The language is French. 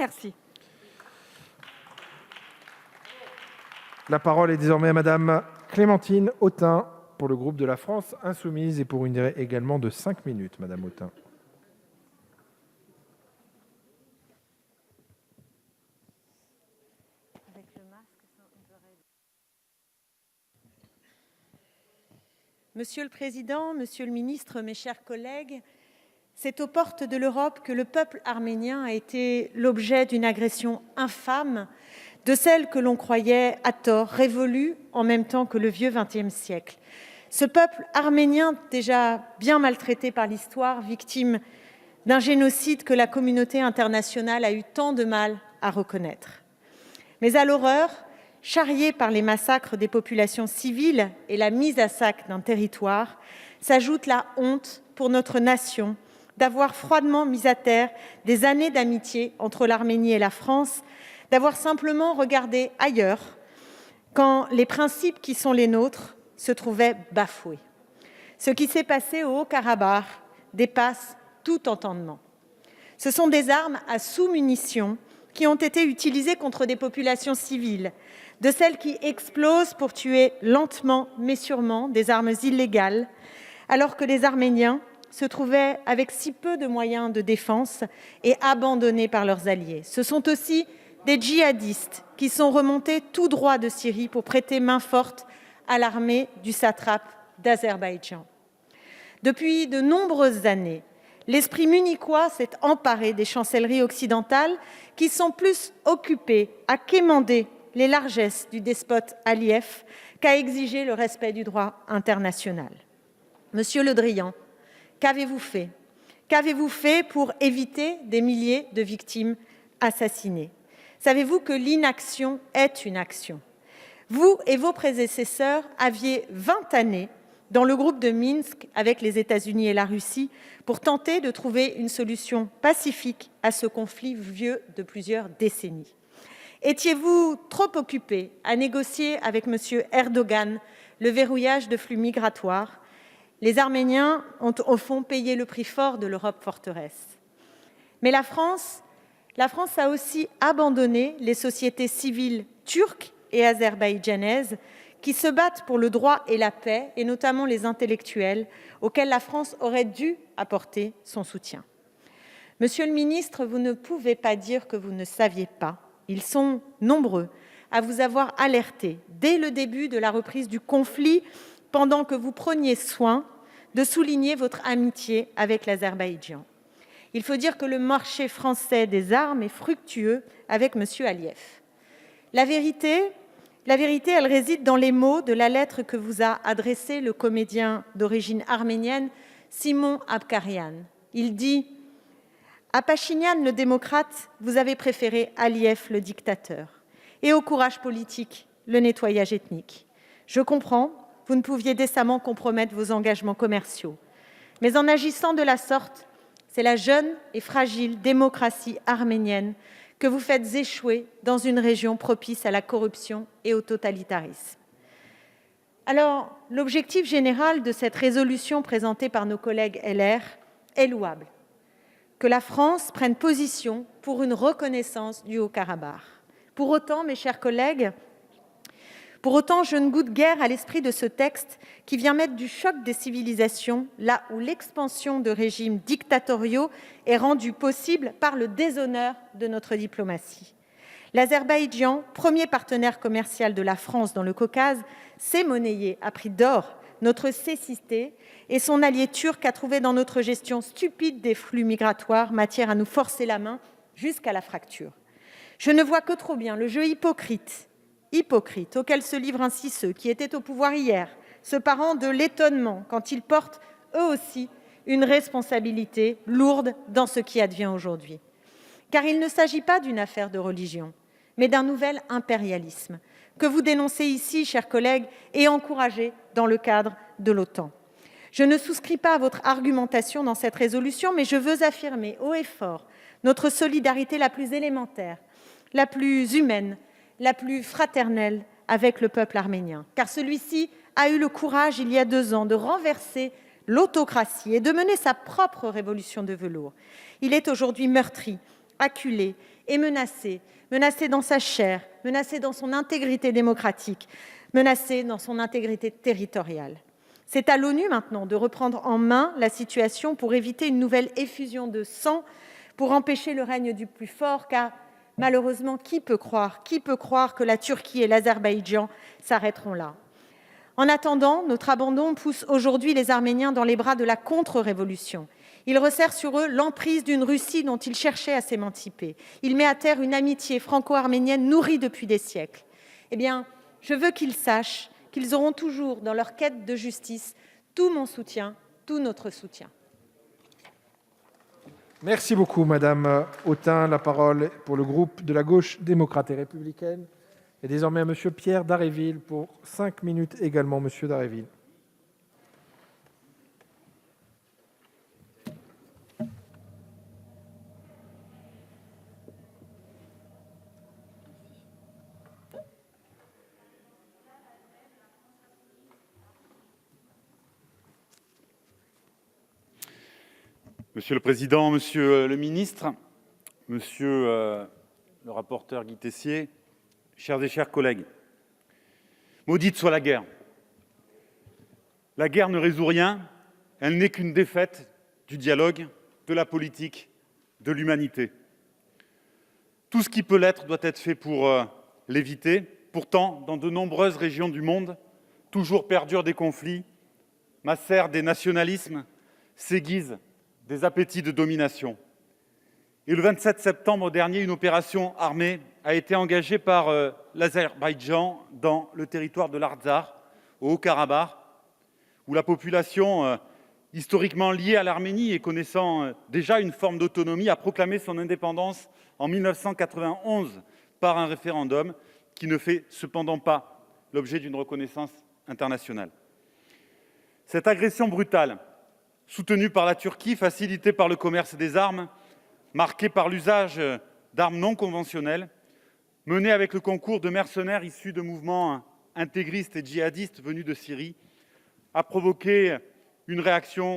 remercie. La parole est désormais à Madame Clémentine Autain pour le groupe de la France Insoumise et pour une durée également de 5 minutes. Madame Autain. Monsieur le Président, Monsieur le Ministre, mes chers collègues, c'est aux portes de l'Europe que le peuple arménien a été l'objet d'une agression infâme, de celle que l'on croyait à tort révolue en même temps que le vieux XXe siècle. Ce peuple arménien, déjà bien maltraité par l'histoire, victime d'un génocide que la communauté internationale a eu tant de mal à reconnaître. Mais à l'horreur, charrié par les massacres des populations civiles et la mise à sac d'un territoire, s'ajoute la honte pour notre nation d'avoir froidement mis à terre des années d'amitié entre l'Arménie et la France, d'avoir simplement regardé ailleurs quand les principes qui sont les nôtres se trouvaient bafoués. Ce qui s'est passé au Haut-Karabakh dépasse tout entendement. Ce sont des armes à sous-munitions qui ont été utilisées contre des populations civiles, de celles qui explosent pour tuer lentement mais sûrement, des armes illégales, alors que les Arméniens se trouvaient avec si peu de moyens de défense et abandonnés par leurs alliés. Ce sont aussi des djihadistes qui sont remontés tout droit de Syrie pour prêter main forte à l'armée du satrape d'Azerbaïdjan. Depuis de nombreuses années, l'esprit munichois s'est emparé des chancelleries occidentales qui sont plus occupées à quémander les largesses du despote Aliyev qu'à exiger le respect du droit international. Monsieur Le Drian, qu'avez-vous fait? Qu'avez-vous fait pour éviter des milliers de victimes assassinées? Savez-vous que l'inaction est une action? Vous et vos prédécesseurs aviez 20 années dans le groupe de Minsk avec les États-Unis et la Russie pour tenter de trouver une solution pacifique à ce conflit vieux de plusieurs décennies. Étiez-vous trop occupé à négocier avec M. Erdogan le verrouillage de flux migratoires? Les Arméniens ont au fond payé le prix fort de l'Europe forteresse. Mais la France a aussi abandonné les sociétés civiles turques et azerbaïdjanaises qui se battent pour le droit et la paix, et notamment les intellectuels, auxquels la France aurait dû apporter son soutien. Monsieur le ministre, vous ne pouvez pas dire que vous ne saviez pas. Ils sont nombreux à vous avoir alerté dès le début de la reprise du conflit, pendant que vous preniez soin de souligner votre amitié avec l'Azerbaïdjan. Il faut dire que le marché français des armes est fructueux avec M. Aliyev. La vérité, elle réside dans les mots de la lettre que vous a adressée le comédien d'origine arménienne Simon Abkarian. Il dit « À Pachinian, le démocrate, vous avez préféré Aliyev, le dictateur, et au courage politique, le nettoyage ethnique. Je comprends, vous ne pouviez décemment compromettre vos engagements commerciaux. Mais en agissant de la sorte, c'est la jeune et fragile démocratie arménienne que vous faites échouer dans une région propice à la corruption et au totalitarisme. » Alors, l'objectif général de cette résolution présentée par nos collègues LR est louable. Que la France prenne position pour une reconnaissance du Haut-Karabakh. Pour autant, mes chers collègues, je ne goûte guère à l'esprit de ce texte qui vient mettre du choc des civilisations là où l'expansion de régimes dictatoriaux est rendue possible par le déshonneur de notre diplomatie. L'Azerbaïdjan, premier partenaire commercial de la France dans le Caucase, sait monnayer à prix d'or notre cécité, et son allié turc a trouvé dans notre gestion stupide des flux migratoires matière à nous forcer la main jusqu'à la fracture. Je ne vois que trop bien le jeu hypocrite auquel se livrent ainsi ceux qui étaient au pouvoir hier, se parant de l'étonnement quand ils portent eux aussi une responsabilité lourde dans ce qui advient aujourd'hui. Car il ne s'agit pas d'une affaire de religion, mais d'un nouvel impérialisme que vous dénoncez ici, chers collègues, et encouragez dans le cadre de l'OTAN. Je ne souscris pas à votre argumentation dans cette résolution, mais je veux affirmer haut et fort notre solidarité la plus élémentaire, la plus humaine, la plus fraternelle avec le peuple arménien. Car celui-ci a eu le courage, il y a 2 ans, de renverser l'autocratie et de mener sa propre révolution de velours. Il est aujourd'hui meurtri, acculé est menacé, menacé dans sa chair, menacé dans son intégrité démocratique, menacé dans son intégrité territoriale. C'est à l'ONU maintenant de reprendre en main la situation pour éviter une nouvelle effusion de sang, pour empêcher le règne du plus fort, car malheureusement, qui peut croire que la Turquie et l'Azerbaïdjan s'arrêteront là? En attendant, notre abandon pousse aujourd'hui les Arméniens dans les bras de la contre-révolution. Il resserre sur eux l'emprise d'une Russie dont ils cherchaient à s'émanciper. Il met à terre une amitié franco-arménienne nourrie depuis des siècles. Eh bien, je veux qu'ils sachent qu'ils auront toujours, dans leur quête de justice, tout mon soutien, tout notre soutien. Merci beaucoup, Madame Autain. La parole pour le groupe de la Gauche démocrate et républicaine est désormais à Monsieur Pierre Dharréville pour 5 minutes également. Monsieur Dharréville. Monsieur le Président, Monsieur le Ministre, Monsieur le rapporteur Guy Tessier, chers et chers collègues, maudite soit la guerre. La guerre ne résout rien, elle n'est qu'une défaite du dialogue, de la politique, de l'humanité. Tout ce qui peut l'être doit être fait pour l'éviter. Pourtant, dans de nombreuses régions du monde, toujours perdurent des conflits, macèrent des nationalismes, s'aiguisent des appétits de domination. Et le 27 septembre dernier, une opération armée a été engagée par l'Azerbaïdjan dans le territoire de l'Artsakh, au Haut-Karabakh, où la population, historiquement liée à l'Arménie et connaissant déjà une forme d'autonomie, a proclamé son indépendance en 1991 par un référendum qui ne fait cependant pas l'objet d'une reconnaissance internationale. Cette agression brutale, soutenue par la Turquie, facilitée par le commerce des armes, marquée par l'usage d'armes non conventionnelles, menée avec le concours de mercenaires issus de mouvements intégristes et djihadistes venus de Syrie, a provoqué une réaction